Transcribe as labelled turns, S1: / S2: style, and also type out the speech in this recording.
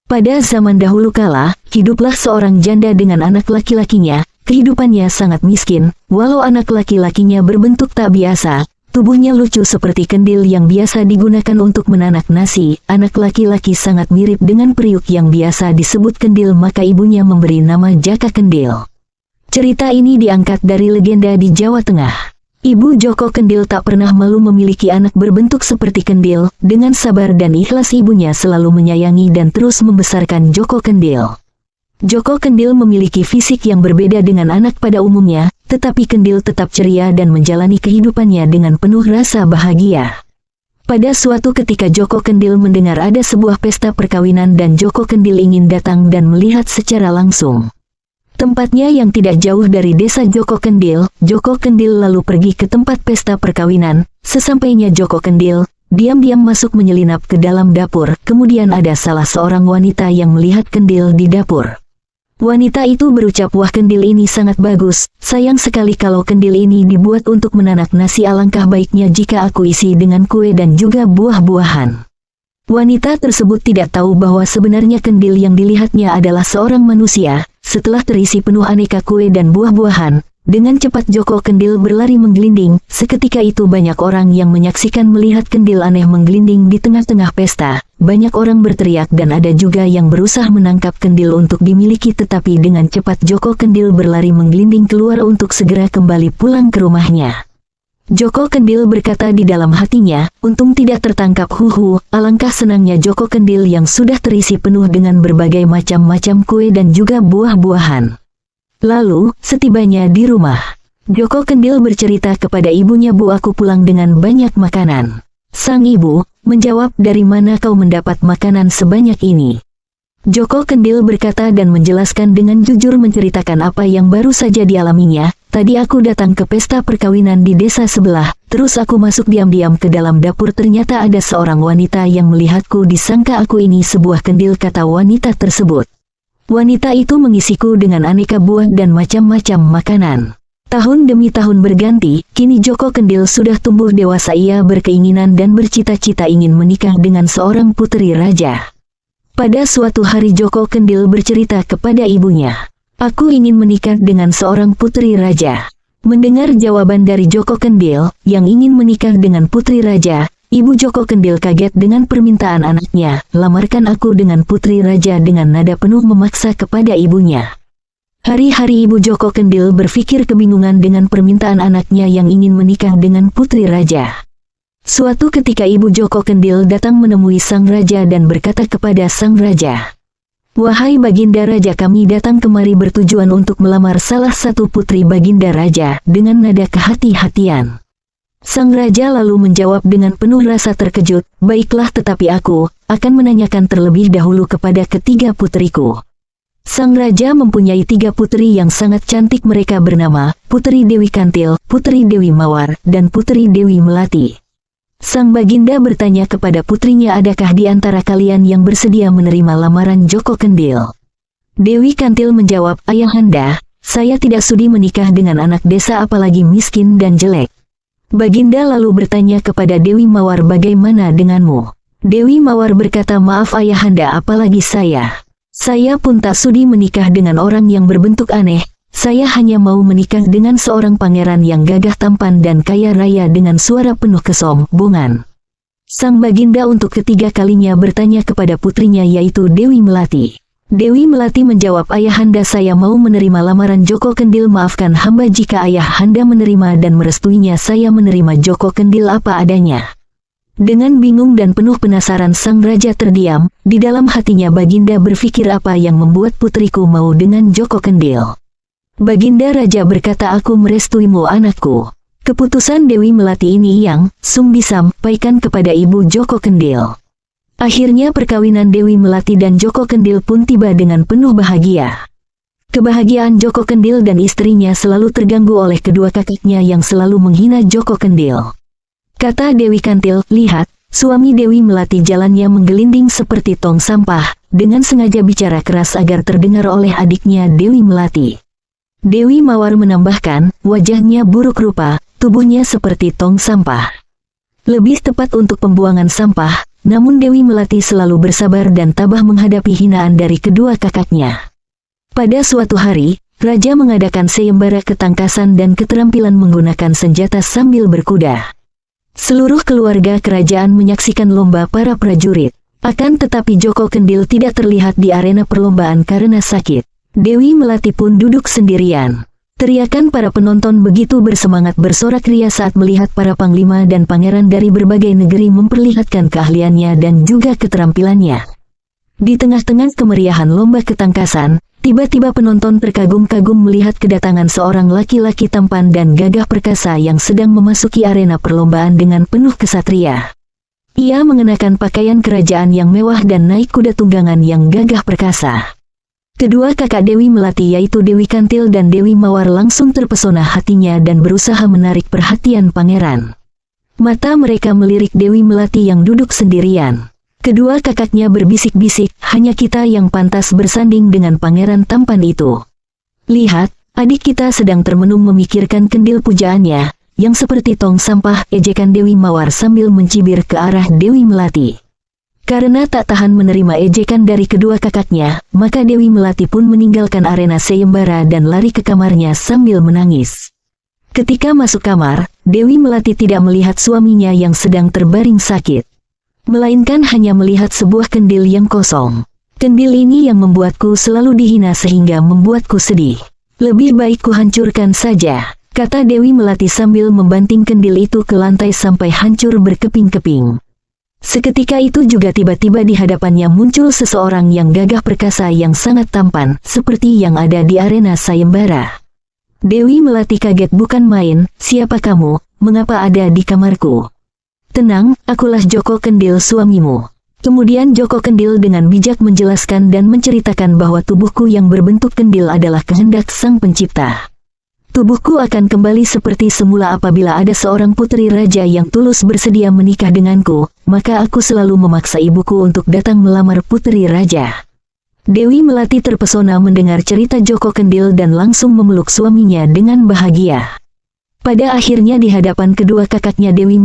S1: Pada zaman dahulu kala, hiduplah seorang janda dengan anak laki-lakinya. Kehidupannya sangat miskin, walau anak laki-lakinya berbentuk tak biasa. Tubuhnya lucu seperti kendil yang biasa digunakan untuk menanak nasi. Anak laki-laki sangat mirip dengan periuk yang biasa disebut kendil, maka ibunya memberi nama Jaka Kendil. Cerita ini diangkat dari legenda di Jawa Tengah. Ibu Joko Kendil tak pernah malu memiliki anak berbentuk seperti kendil. Dengan sabar dan ikhlas ibunya selalu menyayangi dan terus membesarkan Joko Kendil. Joko Kendil memiliki fisik yang berbeda dengan anak pada umumnya, tetapi Kendil tetap ceria dan menjalani kehidupannya dengan penuh rasa bahagia. Pada suatu ketika Joko Kendil mendengar ada sebuah pesta perkawinan dan Joko Kendil ingin datang dan melihat secara langsung. Tempatnya yang tidak jauh dari desa Joko Kendil lalu pergi ke tempat pesta perkawinan. Sesampainya Joko Kendil, diam-diam masuk menyelinap ke dalam dapur, kemudian ada salah seorang wanita yang melihat Kendil di dapur. Wanita itu berucap, "Wah, kendil ini sangat bagus, sayang sekali kalau kendil ini dibuat untuk menanak nasi, alangkah baiknya jika aku isi dengan kue dan juga buah-buahan." Wanita tersebut tidak tahu bahwa sebenarnya kendil yang dilihatnya adalah seorang manusia. Setelah terisi penuh aneka kue dan buah-buahan, dengan cepat Joko Kendil berlari menggelinding. Seketika itu banyak orang yang menyaksikan melihat kendil aneh menggelinding di tengah-tengah pesta. Banyak orang berteriak dan ada juga yang berusaha menangkap kendil untuk dimiliki, tetapi dengan cepat Joko Kendil berlari menggelinding keluar untuk segera kembali pulang ke rumahnya. Joko Kendil berkata di dalam hatinya, "Untung tidak tertangkap, alangkah senangnya Joko Kendil yang sudah terisi penuh dengan berbagai macam-macam kue dan juga buah-buahan." Lalu, setibanya di rumah, Joko Kendil bercerita kepada ibunya, "Bu, aku pulang dengan banyak makanan." Sang ibu menjawab, "Dari mana kau mendapat makanan sebanyak ini?" Joko Kendil berkata dan menjelaskan dengan jujur menceritakan apa yang baru saja dialaminya. "Tadi aku datang ke pesta perkawinan di desa sebelah, terus aku masuk diam-diam ke dalam dapur, ternyata ada seorang wanita yang melihatku, disangka aku ini sebuah kendil," kata wanita tersebut. Wanita itu mengisiku dengan aneka buah dan macam-macam makanan. Tahun demi tahun berganti, kini Joko Kendil sudah tumbuh dewasa. Ia berkeinginan dan bercita-cita ingin menikah dengan seorang putri raja. Pada suatu hari Joko Kendil bercerita kepada ibunya, "Aku ingin menikah dengan seorang putri raja." Mendengar jawaban dari Joko Kendil, yang ingin menikah dengan putri raja, Ibu Joko Kendil kaget dengan permintaan anaknya. "Lamarkan aku dengan putri raja," dengan nada penuh memaksa kepada ibunya. Hari-hari Ibu Joko Kendil berpikir kebingungan dengan permintaan anaknya yang ingin menikah dengan putri raja. Suatu ketika Ibu Joko Kendil datang menemui sang raja dan berkata kepada sang raja, "Wahai Baginda Raja, kami datang kemari bertujuan untuk melamar salah satu putri Baginda Raja," dengan nada kehati-hatian. Sang raja lalu menjawab dengan penuh rasa terkejut, "Baiklah, tetapi aku akan menanyakan terlebih dahulu kepada ketiga putriku." Sang raja mempunyai 3 putri yang sangat cantik. Mereka bernama Putri Dewi Kantil, Putri Dewi Mawar, dan Putri Dewi Melati. Sang baginda bertanya kepada putrinya, "Adakah di antara kalian yang bersedia menerima lamaran Joko Kendil?" Dewi Kantil menjawab, "Ayahanda, saya tidak sudi menikah dengan anak desa, apalagi miskin dan jelek." Baginda lalu bertanya kepada Dewi Mawar, "Bagaimana denganmu?" Dewi Mawar berkata, "Maaf Ayahanda, apalagi saya. Saya pun tak sudi menikah dengan orang yang berbentuk aneh. Saya hanya mau menikah dengan seorang pangeran yang gagah tampan dan kaya raya," dengan suara penuh kesombongan. Sang baginda untuk ketiga kalinya bertanya kepada putrinya, yaitu Dewi Melati. Dewi Melati menjawab, "Ayahanda, saya mau menerima lamaran Joko Kendil. Maafkan hamba jika Ayahanda menerima dan merestuinya. Saya menerima Joko Kendil apa adanya." Dengan bingung dan penuh penasaran sang raja terdiam. Di dalam hatinya Baginda berpikir, apa yang membuat putriku mau dengan Joko Kendil? Baginda Raja berkata, "Aku merestuimu anakku." Keputusan Dewi Melati ini yang disampaikan kepada Ibu Joko Kendil. Akhirnya perkawinan Dewi Melati dan Joko Kendil pun tiba dengan penuh bahagia. Kebahagiaan Joko Kendil dan istrinya selalu terganggu oleh kedua kakaknya yang selalu menghina Joko Kendil. Kata Dewi Kantil, "Lihat, suami Dewi Melati jalannya menggelinding seperti tong sampah," dengan sengaja bicara keras agar terdengar oleh adiknya Dewi Melati. Dewi Mawar menambahkan, "Wajahnya buruk rupa, tubuhnya seperti tong sampah. Lebih tepat untuk pembuangan sampah." namun Dewi Melati selalu bersabar dan tabah menghadapi hinaan dari kedua kakaknya. Pada suatu hari, Raja mengadakan sayembara ketangkasan dan keterampilan menggunakan senjata sambil berkuda. Seluruh keluarga kerajaan menyaksikan lomba para prajurit. Akan tetapi Joko Kendil tidak terlihat di arena perlombaan karena sakit. Dewi Melati pun duduk sendirian. Teriakan para penonton begitu bersemangat bersorak ria saat melihat para panglima dan pangeran dari berbagai negeri memperlihatkan keahliannya dan juga keterampilannya. Di tengah-tengah kemeriahan lomba ketangkasan, tiba-tiba penonton terkagum-kagum melihat kedatangan seorang laki-laki tampan dan gagah perkasa yang sedang memasuki arena perlombaan dengan penuh kesatria. Ia mengenakan pakaian kerajaan yang mewah dan naik kuda tunggangan yang gagah perkasa. Kedua kakak Dewi Melati yaitu Dewi Kantil dan Dewi Mawar langsung terpesona hatinya dan berusaha menarik perhatian pangeran. Mata mereka melirik Dewi Melati yang duduk sendirian. Kedua kakaknya berbisik-bisik, hanya kita yang pantas bersanding dengan pangeran tampan itu. Lihat, adik kita sedang termenung memikirkan kendil pujaannya, yang seperti tong sampah, ejekan Dewi Mawar sambil mencibir ke arah Dewi Melati. Karena tak tahan menerima ejekan dari kedua kakaknya, maka Dewi Melati pun meninggalkan arena sayembara dan lari ke kamarnya sambil menangis. Ketika masuk kamar, Dewi Melati tidak melihat suaminya yang sedang terbaring sakit, melainkan hanya melihat sebuah kendil yang kosong. Kendil ini yang membuatku selalu dihina sehingga membuatku sedih. Lebih baik ku hancurkan saja, kata Dewi Melati sambil membanting kendil itu ke lantai sampai hancur berkeping-keping. Seketika itu juga tiba-tiba di hadapannya muncul seseorang yang gagah perkasa yang sangat tampan, seperti yang ada di arena sayembara. Dewi Melati kaget bukan main, siapa kamu, mengapa ada di kamarku? Tenang, akulah Joko Kendil suamimu. Kemudian Joko Kendil dengan bijak menjelaskan dan menceritakan bahwa tubuhku yang berbentuk kendil adalah kehendak Sang Pencipta. Tubuhku akan kembali seperti semula apabila ada seorang putri raja yang tulus bersedia menikah denganku, maka aku selalu memaksa ibuku untuk datang melamar putri raja. Dewi Melati terpesona mendengar cerita Joko Kendil dan langsung memeluk suaminya dengan bahagia. Pada akhirnya di hadapan kedua kakaknya Dewi